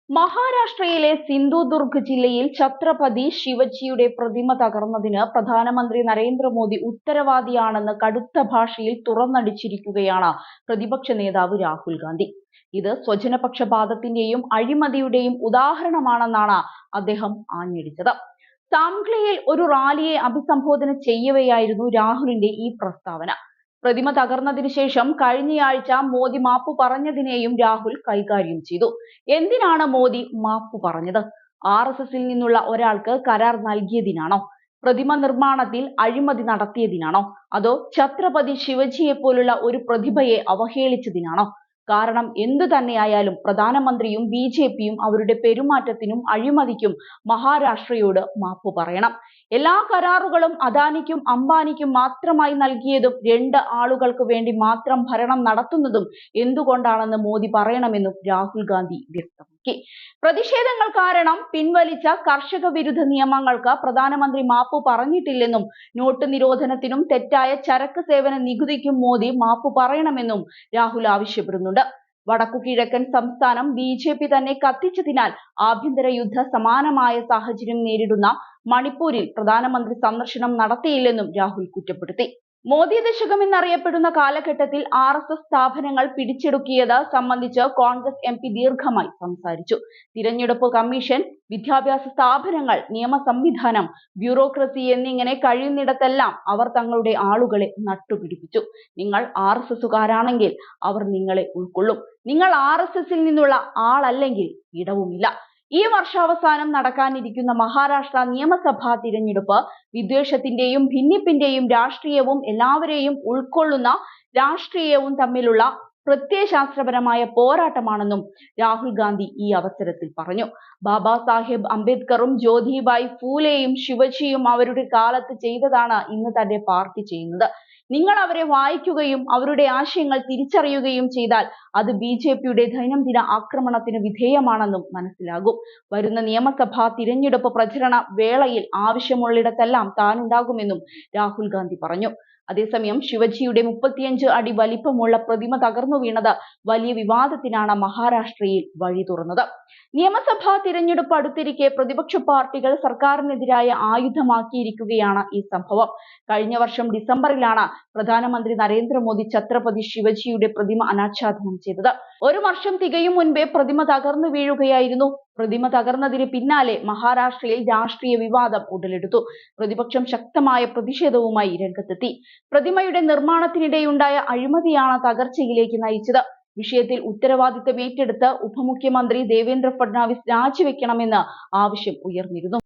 മഹാരാഷ്ട്രയിലെ സിന്ധുദുർഗ് ജില്ലയിൽ ഛത്രപതി ശിവജിയുടെ പ്രതിമ തകർന്നതിന് പ്രധാനമന്ത്രി നരേന്ദ്രമോദി ഉത്തരവാദിയാണെന്ന് കടുത്ത ഭാഷയിൽ തുറന്നടിച്ചിരിക്കുകയാണ് പ്രതിപക്ഷ നേതാവ് രാഹുൽ ഗാന്ധി. ഇത് സ്വജനപക്ഷപാതത്തിന്റെയും അഴിമതിയുടെയും ഉദാഹരണമാണെന്നാണ് അദ്ദേഹം ആഞ്ഞടിച്ചത്. സാംഗ്ലിയിൽ ഒരു റാലിയെ അഭിസംബോധന ചെയ്യവെയായിരുന്നു രാഹുലിന്റെ ഈ പ്രസ്താവന. പ്രതിമ തകർന്നതിനു ശേഷം കഴിഞ്ഞയാഴ്ച മോദി മാപ്പു പറഞ്ഞതിനെയും രാഹുൽ കൈകാര്യം ചെയ്തു. എന്തിനാണ് മോദി മാപ്പു പറഞ്ഞത്? RSSൽ നിന്നുള്ള ഒരാൾക്ക് കരാർ നൽകിയതിനാണോ? പ്രതിമ നിർമ്മാണത്തിൽ അഴിമതി നടത്തിയതിനാണോ? അതോ ഛത്രപതി ശിവജിയെ പോലുള്ള ഒരു പ്രതിഭയെ അവഹേളിച്ചതിനാണോ? കാരണം എന്തു തന്നെയായാലും പ്രധാനമന്ത്രിയും BJPയും അവരുടെ പെരുമാറ്റത്തിനും അഴിമതിക്കും മഹാരാഷ്ട്രയോട് മാപ്പു പറയണം. എല്ലാ കരാറുകളും അദാനിക്കും അംബാനിക്കും മാത്രമായി നൽകിയതും 2 ആളുകൾക്ക് വേണ്ടി മാത്രം ഭരണം നടത്തുന്നതും എന്തുകൊണ്ടാണെന്ന് മോദി പറയണമെന്നും രാഹുൽ ഗാന്ധി വ്യക്തമാക്കി. പ്രതിഷേധങ്ങൾ കാരണം പിൻവലിച്ച കർഷക വിരുദ്ധ നിയമങ്ങൾക്ക് പ്രധാനമന്ത്രി മാപ്പു പറഞ്ഞിട്ടില്ലെന്നും നോട്ട് നിരോധനത്തിനും തെറ്റായ ചരക്ക് സേവന നികുതിക്കും മോദി മാപ്പു പറയണമെന്നും രാഹുൽ ആവശ്യപ്പെടുന്നുണ്ട്. വടക്കുകിഴക്കൻ സംസ്ഥാനം BJP തന്നെ കത്തിച്ചതിനാൽ ആഭ്യന്തര യുദ്ധ സമാനമായ സാഹചര്യം നേരിടുന്ന മണിപ്പൂരിൽ പ്രധാനമന്ത്രി സന്ദർശനം നടത്തിയില്ലെന്നും രാഹുൽ കുറ്റപ്പെടുത്തി. മോദി ദശകം എന്നറിയപ്പെടുന്ന കാലഘട്ടത്തിൽ RSS സ്ഥാപനങ്ങൾ പിടിച്ചെടുക്കിയത് സംബന്ധിച്ച് കോൺഗ്രസ് MP ദീർഘമായി സംസാരിച്ചു. തിരഞ്ഞെടുപ്പ് കമ്മീഷൻ, വിദ്യാഭ്യാസ സ്ഥാപനങ്ങൾ, നിയമ സംവിധാനം, ബ്യൂറോക്രസി എന്നിങ്ങനെ കഴിയുന്നിടത്തെല്ലാം അവർ തങ്ങളുടെ ആളുകളെ നട്ടുപിടിപ്പിച്ചു. നിങ്ങൾ RSSകാരാണെങ്കിൽ അവർ നിങ്ങളെ ഉൾക്കൊള്ളും. നിങ്ങൾ RSSൽ നിന്നുള്ള ആളല്ലെങ്കിൽ ഇടവുമില്ല. ഈ വർഷാവസാനം നടക്കാനിരിക്കുന്ന മഹാരാഷ്ട്ര നിയമസഭാ തിരഞ്ഞെടുപ്പ് വിദ്വേഷത്തിന്റെയും ഭിന്നിപ്പിന്റെയും രാഷ്ട്രീയവും എല്ലാവരെയും ഉൾക്കൊള്ളുന്ന രാഷ്ട്രീയവും തമ്മിലുള്ള പ്രത്യയശാസ്ത്രപരമായ പോരാട്ടമാണെന്നും രാഹുൽ ഗാന്ധി ഈ അവസരത്തിൽ പറഞ്ഞു. ബാബാ സാഹേബ് അംബേദ്കറും ജ്യോതിബായി ഫൂലെയും ശിവജിയും അവരുടെ കാലത്ത് ചെയ്തതാണ് ഇന്ന് തന്റെ പാർട്ടി ചെയ്യുന്നത്. നിങ്ങൾ അവരെ വായിക്കുകയും അവരുടെ ആശയങ്ങൾ തിരിച്ചറിയുകയും ചെയ്താൽ അത് BJPയുടെ ദൈനംദിന ആക്രമണത്തിന് വിധേയമാണെന്നും മനസ്സിലാകും. വരുന്ന നിയമസഭാ തിരഞ്ഞെടുപ്പ് പ്രചരണ വേളയിൽ ആവശ്യമുള്ളിടത്തെല്ലാം താനുണ്ടാകുമെന്നും രാഹുൽ ഗാന്ധി പറഞ്ഞു. അതേസമയം ശിവജിയുടെ 35 അടി വലിപ്പമുള്ള പ്രതിമ തകർന്നു വീണത് വലിയ വിവാദത്തിനാണ് മഹാരാഷ്ട്രയിൽ വഴി തുറന്നത്. നിയമസഭാ തിരഞ്ഞെടുപ്പ് അടുത്തിരിക്കെ പ്രതിപക്ഷ പാർട്ടികൾ സർക്കാരിനെതിരായ ആയുധമാക്കിയിരിക്കുകയാണ് ഈ സംഭവം. കഴിഞ്ഞ വർഷം ഡിസംബറിലാണ് പ്രധാനമന്ത്രി നരേന്ദ്രമോദി ഛത്രപതി ശിവജിയുടെ പ്രതിമ അനാച്ഛാദനം ചെയ്തത്. 1 വർഷം തികയും മുൻപേ പ്രതിമ തകർന്നു വീഴുകയായിരുന്നു. പ്രതിമ തകർന്നതിന് പിന്നാലെ മഹാരാഷ്ട്രയിൽ രാഷ്ട്രീയ വിവാദം ഉടലെടുത്തു. പ്രതിപക്ഷം ശക്തമായ പ്രതിഷേധവുമായി രംഗത്തെത്തി. പ്രതിമയുടെ നിർമ്മാണത്തിനിടെയുണ്ടായ അഴിമതിയാണ് തകർച്ചയിലേക്ക് നയിച്ചത്. വിഷയത്തിൽ ഉത്തരവാദിത്തം ഏറ്റെടുത്ത് ഉപമുഖ്യമന്ത്രി ദേവേന്ദ്ര ഫഡ്നാവിസ് രാജിവെക്കണമെന്ന് ആവശ്യം ഉയർന്നിരുന്നു.